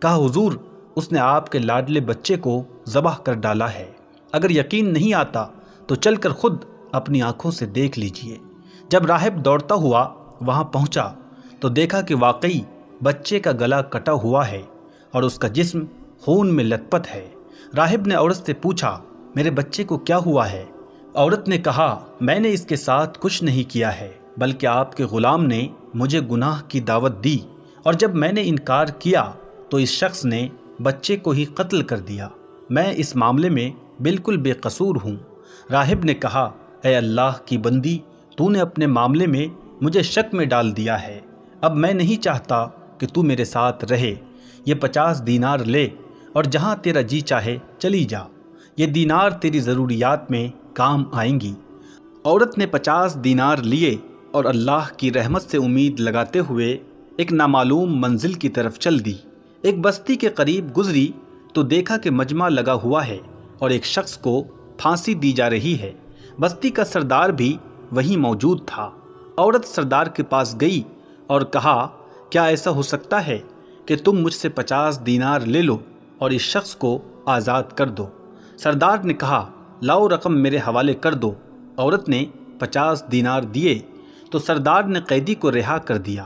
کہا حضور اس نے آپ کے لاڈلے بچے کو ذبح کر ڈالا ہے، اگر یقین نہیں آتا تو چل کر خود اپنی آنکھوں سے دیکھ لیجئے۔ جب راہب دوڑتا ہوا وہاں پہنچا تو دیکھا کہ واقعی بچے کا گلا کٹا ہوا ہے اور اس کا جسم خون میں لت پت ہے۔ راہب نے عورت سے پوچھا میرے بچے کو کیا ہوا ہے؟ عورت نے کہا میں نے اس کے ساتھ کچھ نہیں کیا ہے، بلکہ آپ کے غلام نے مجھے گناہ کی دعوت دی، اور جب میں نے انکار کیا تو اس شخص نے بچے کو ہی قتل کر دیا۔ میں اس معاملے میں بالکل بے قصور ہوں۔ راہب نے کہا اے اللہ کی بندی، تو نے اپنے معاملے میں مجھے شک میں ڈال دیا ہے، اب میں نہیں چاہتا کہ تو میرے ساتھ رہے۔ یہ 50 دینار لے اور جہاں تیرا جی چاہے چلی جا، یہ دینار تیری ضروریات میں کام آئیں گی۔ عورت نے 50 دینار لیے اور اللہ کی رحمت سے امید لگاتے ہوئے ایک نامعلوم منزل کی طرف چل دی۔ ایک بستی کے قریب گزری تو دیکھا کہ مجمع لگا ہوا ہے اور ایک شخص کو پھانسی دی جا رہی ہے۔ بستی کا سردار بھی وہیں موجود تھا۔ عورت سردار کے پاس گئی اور کہا کیا ایسا ہو سکتا ہے کہ تم مجھ سے 50 دینار لے لو اور اس شخص کو آزاد کر دو؟ سردار نے کہا لاؤ رقم میرے حوالے کر دو۔ عورت نے 50 دینار دیے تو سردار نے قیدی کو رہا کر دیا۔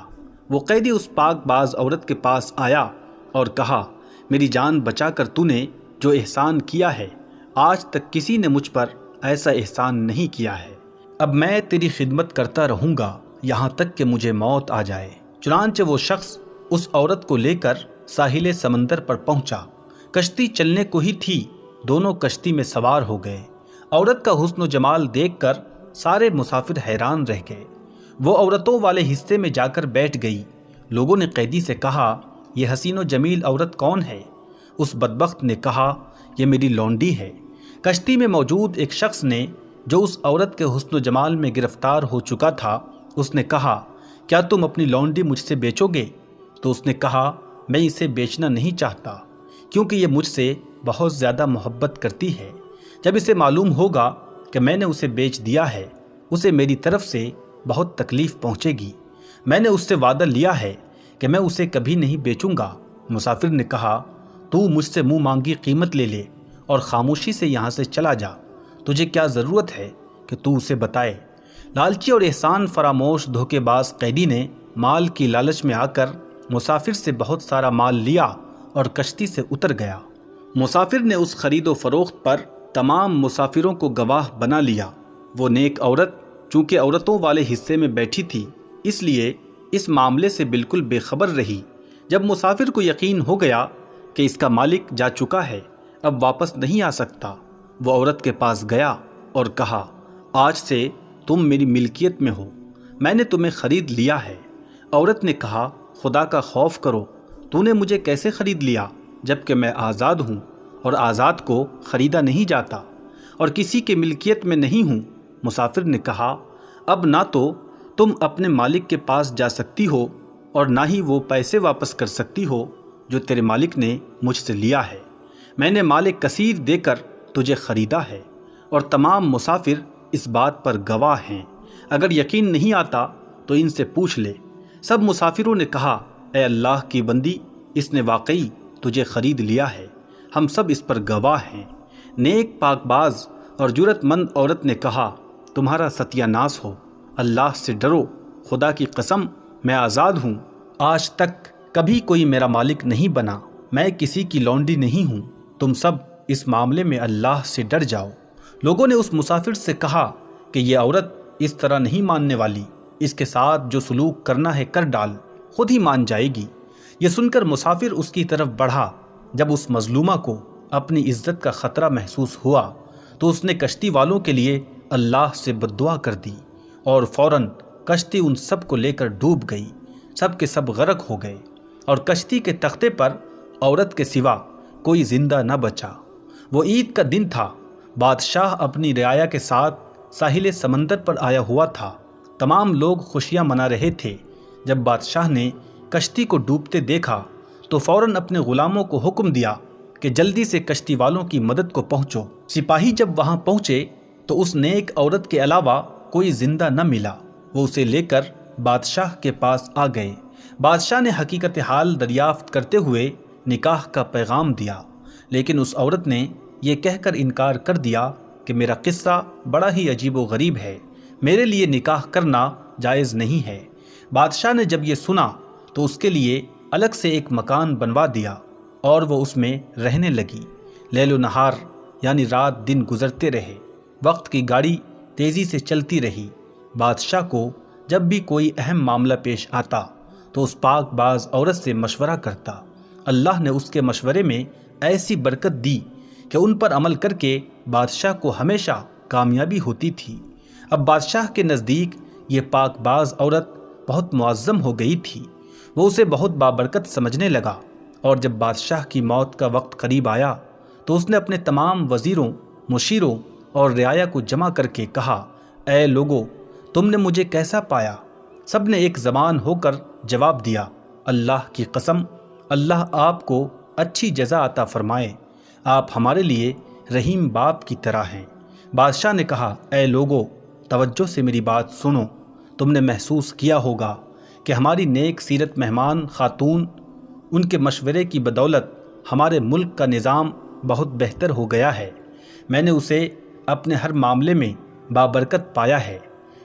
وہ قیدی اس پاک باز عورت کے پاس آیا اور کہا میری جان بچا کر تو نے جو احسان کیا ہے، آج تک کسی نے مجھ پر ایسا احسان نہیں کیا ہے، اب میں تیری خدمت کرتا رہوں گا یہاں تک کہ مجھے موت آ جائے۔ چنانچہ وہ شخص اس عورت کو لے کر ساحل سمندر پر پہنچا۔ کشتی چلنے کو ہی تھی، دونوں کشتی میں سوار ہو گئے۔ عورت کا حسن و جمال دیکھ کر سارے مسافر حیران رہ گئے۔ وہ عورتوں والے حصے میں جا کر بیٹھ گئی۔ لوگوں نے قیدی سے کہا یہ حسین و جمیل عورت کون ہے؟ اس بدبخت نے کہا یہ میری لونڈی ہے۔ کشتی میں موجود ایک شخص نے جو اس عورت کے حسن و جمال میں گرفتار ہو چکا تھا، اس نے کہا کیا تم اپنی لونڈی مجھ سے بیچو گے؟ تو اس نے کہا میں اسے بیچنا نہیں چاہتا کیونکہ یہ مجھ سے بہت زیادہ محبت کرتی ہے۔ جب اسے معلوم ہوگا کہ میں نے اسے بیچ دیا ہے، اسے میری طرف سے بہت تکلیف پہنچے گی۔ میں نے اس سے وعدہ لیا ہے کہ میں اسے کبھی نہیں بیچوں گا۔ مسافر نے کہا تو مجھ سے منہ مانگی قیمت لے لے اور خاموشی سے یہاں سے چلا جا، تجھے کیا ضرورت ہے کہ تو اسے بتائے؟ لالچی اور احسان فراموش دھوکے باز قیدی نے مال کی لالچ میں آ کر مسافر سے بہت سارا مال لیا اور کشتی سے اتر گیا۔ مسافر نے اس خرید و فروخت پر تمام مسافروں کو گواہ بنا لیا۔ وہ نیک عورت چونکہ عورتوں والے حصے میں بیٹھی تھی، اس لیے اس معاملے سے بالکل بے خبر رہی۔ جب مسافر کو یقین ہو گیا کہ اس کا مالک جا چکا ہے، اب واپس نہیں آ سکتا، وہ عورت کے پاس گیا اور کہا آج سے تم میری ملکیت میں ہو، میں نے تمہیں خرید لیا ہے۔ عورت نے کہا خدا کا خوف کرو، تو نے مجھے کیسے خرید لیا جبکہ میں آزاد ہوں اور آزاد کو خریدا نہیں جاتا اور کسی کے ملکیت میں نہیں ہوں؟ مسافر نے کہا اب نہ تو تم اپنے مالک کے پاس جا سکتی ہو اور نہ ہی وہ پیسے واپس کر سکتی ہو جو تیرے مالک نے مجھ سے لیا ہے۔ میں نے مال کثیر دے کر تجھے خریدا ہے اور تمام مسافر اس بات پر گواہ ہیں۔ اگر یقین نہیں آتا تو ان سے پوچھ لے۔ سب مسافروں نے کہا اے اللہ کی بندی، اس نے واقعی تجھے خرید لیا ہے، ہم سب اس پر گواہ ہیں۔ نیک پاک باز اور جرت مند عورت نے کہا تمہارا ستیہ ناس ہو، اللہ سے ڈرو، خدا کی قسم میں آزاد ہوں، آج تک کبھی کوئی میرا مالک نہیں بنا، میں کسی کی لونڈی نہیں ہوں، تم سب اس معاملے میں اللہ سے ڈر جاؤ۔ لوگوں نے اس مسافر سے کہا کہ یہ عورت اس طرح نہیں ماننے والی، اس کے ساتھ جو سلوک کرنا ہے کر ڈال، خود ہی مان جائے گی۔ یہ سن کر مسافر اس کی طرف بڑھا۔ جب اس مظلومہ کو اپنی عزت کا خطرہ محسوس ہوا تو اس نے کشتی والوں کے لیے اللہ سے بد دعا کر دی اور فوراً کشتی ان سب کو لے کر ڈوب گئی۔ سب کے سب غرق ہو گئے اور کشتی کے تختے پر عورت کے سوا کوئی زندہ نہ بچا۔ وہ عید کا دن تھا۔ بادشاہ اپنی رعایا کے ساتھ ساحل سمندر پر آیا ہوا تھا۔ تمام لوگ خوشیاں منا رہے تھے۔ جب بادشاہ نے کشتی کو ڈوبتے دیکھا تو فوراً اپنے غلاموں کو حکم دیا کہ جلدی سے کشتی والوں کی مدد کو پہنچو۔ سپاہی جب وہاں پہنچے تو اس نیک عورت کے علاوہ کوئی زندہ نہ ملا۔ وہ اسے لے کر بادشاہ کے پاس آ گئے۔ بادشاہ نے حقیقت حال دریافت کرتے ہوئے نکاح کا پیغام دیا، لیکن اس عورت نے یہ کہہ کر انکار کر دیا کہ میرا قصہ بڑا ہی عجیب و غریب ہے، میرے لیے نکاح کرنا جائز نہیں ہے۔ بادشاہ نے جب یہ سنا تو اس کے لیے الگ سے ایک مکان بنوا دیا اور وہ اس میں رہنے لگی۔ لیل و نہار یعنی رات دن گزرتے رہے، وقت کی گاڑی تیزی سے چلتی رہی۔ بادشاہ کو جب بھی کوئی اہم معاملہ پیش آتا تو اس پاک باز عورت سے مشورہ کرتا۔ اللہ نے اس کے مشورے میں ایسی برکت دی کہ ان پر عمل کر کے بادشاہ کو ہمیشہ کامیابی ہوتی تھی۔ اب بادشاہ کے نزدیک یہ پاک باز عورت بہت معظم ہو گئی تھی، وہ اسے بہت بابرکت سمجھنے لگا، اور جب بادشاہ کی موت کا وقت قریب آیا تو اس نے اپنے تمام وزیروں، مشیروں اور رعایا کو جمع کر کے کہا، اے لوگو، تم نے مجھے کیسا پایا؟ سب نے ایک زبان ہو کر جواب دیا، اللہ کی قسم، اللہ آپ کو اچھی جزا عطا فرمائے، آپ ہمارے لیے رحیم باپ کی طرح ہیں۔ بادشاہ نے کہا، اے لوگو، توجہ سے میری بات سنو، تم نے محسوس کیا ہوگا کہ ہماری نیک سیرت مہمان خاتون، ان کے مشورے کی بدولت ہمارے ملک کا نظام بہت بہتر ہو گیا ہے۔ میں نے اسے اپنے ہر معاملے میں بابرکت پایا ہے۔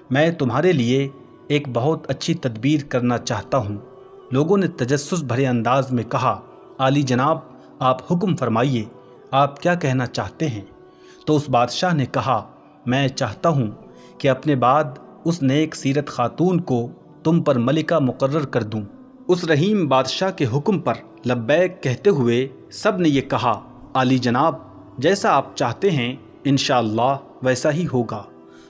میں تمہارے لیے ایک بہت اچھی تدبیر کرنا چاہتا ہوں۔ لوگوں نے تجسس بھرے انداز میں کہا، عالی جناب، آپ حکم فرمائیے، آپ کیا کہنا چاہتے ہیں؟ تو اس بادشاہ نے کہا، میں چاہتا ہوں کہ اپنے بعد اس نیک سیرت خاتون کو تم پر ملکہ مقرر کر دوں۔ اس رحیم بادشاہ کے حکم پر لبیک کہتے ہوئے سب نے یہ کہا، عالی جناب، جیسا آپ چاہتے ہیں انشاءاللہ ویسا ہی ہوگا۔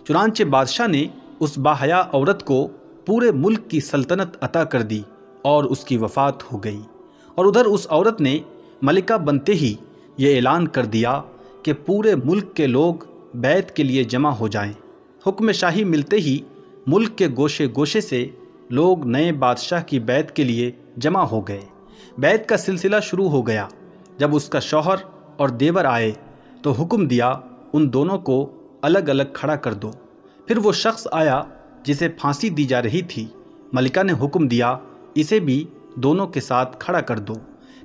چنانچہ بادشاہ نے اس باحیا عورت کو پورے ملک کی سلطنت عطا کر دی اور اس کی وفات ہو گئی۔ اور ادھر اس عورت نے ملکہ بنتے ہی یہ اعلان کر دیا کہ پورے ملک کے لوگ بیعت کے لیے جمع ہو جائیں۔ حکم شاہی ملتے ہی ملک کے گوشے گوشے سے لوگ نئے بادشاہ کی بیعت کے لیے جمع ہو گئے۔ بیعت کا سلسلہ شروع ہو گیا۔ جب اس کا شوہر اور دیور آئے تو حکم دیا، ان دونوں کو الگ الگ کھڑا کر دو۔ پھر وہ شخص آیا جسے پھانسی دی جا رہی تھی، ملکہ نے حکم دیا، اسے بھی دونوں کے ساتھ کھڑا کر دو۔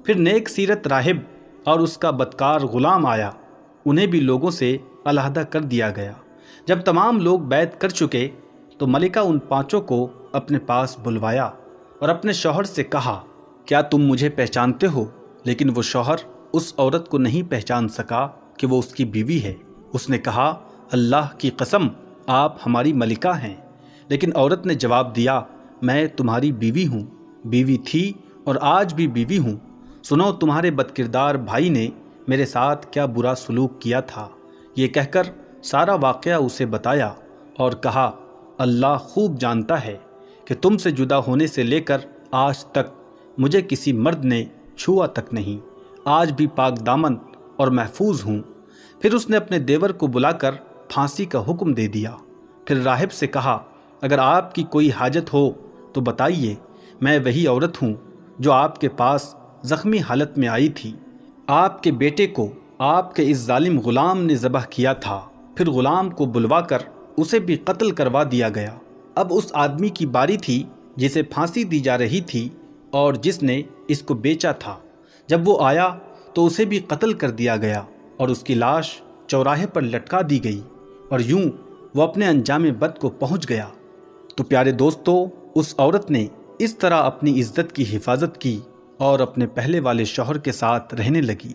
پھر نیک سیرت راہب اور اس کا بدکار غلام آیا، انہیں بھی لوگوں سے علیحدہ کر دیا گیا۔ جب تمام لوگ بیعت کر چکے تو ملکہ ان پانچوں کو اپنے پاس بلوایا اور اپنے شوہر سے کہا، کیا تم مجھے پہچانتے ہو؟ لیکن وہ شوہر اس عورت کو نہیں پہچان سکا کہ وہ اس کی بیوی ہے۔ اس نے کہا، اللہ کی قسم، آپ ہماری ملکہ ہیں۔ لیکن عورت نے جواب دیا، میں تمہاری بیوی ہوں، بیوی تھی اور آج بھی بیوی ہوں۔ سنو، تمہارے بدکردار بھائی نے میرے ساتھ کیا برا سلوک کیا تھا۔ یہ کہہ کر سارا واقعہ اسے بتایا اور کہا، اللہ خوب جانتا ہے کہ تم سے جدا ہونے سے لے کر آج تک مجھے کسی مرد نے چھوا تک نہیں، آج بھی پاک دامن اور محفوظ ہوں۔ پھر اس نے اپنے دیور کو بلا کر پھانسی کا حکم دے دیا۔ پھر راہب سے کہا، اگر آپ کی کوئی حاجت ہو تو بتائیے، میں وہی عورت ہوں جو آپ کے پاس زخمی حالت میں آئی تھی۔ آپ کے بیٹے کو آپ کے اس ظالم غلام نے ذبح کیا تھا۔ پھر غلام کو بلوا کر اسے بھی قتل کروا دیا گیا۔ اب اس آدمی کی باری تھی جسے پھانسی دی جا رہی تھی اور جس نے اس کو بیچا تھا۔ جب وہ آیا تو اسے بھی قتل کر دیا گیا اور اس کی لاش چوراہے پر لٹکا دی گئی، اور یوں وہ اپنے انجام بد کو پہنچ گیا۔ تو پیارے دوستو، اس عورت نے اس طرح اپنی عزت کی حفاظت کی اور اپنے پہلے والے شوہر کے ساتھ رہنے لگی۔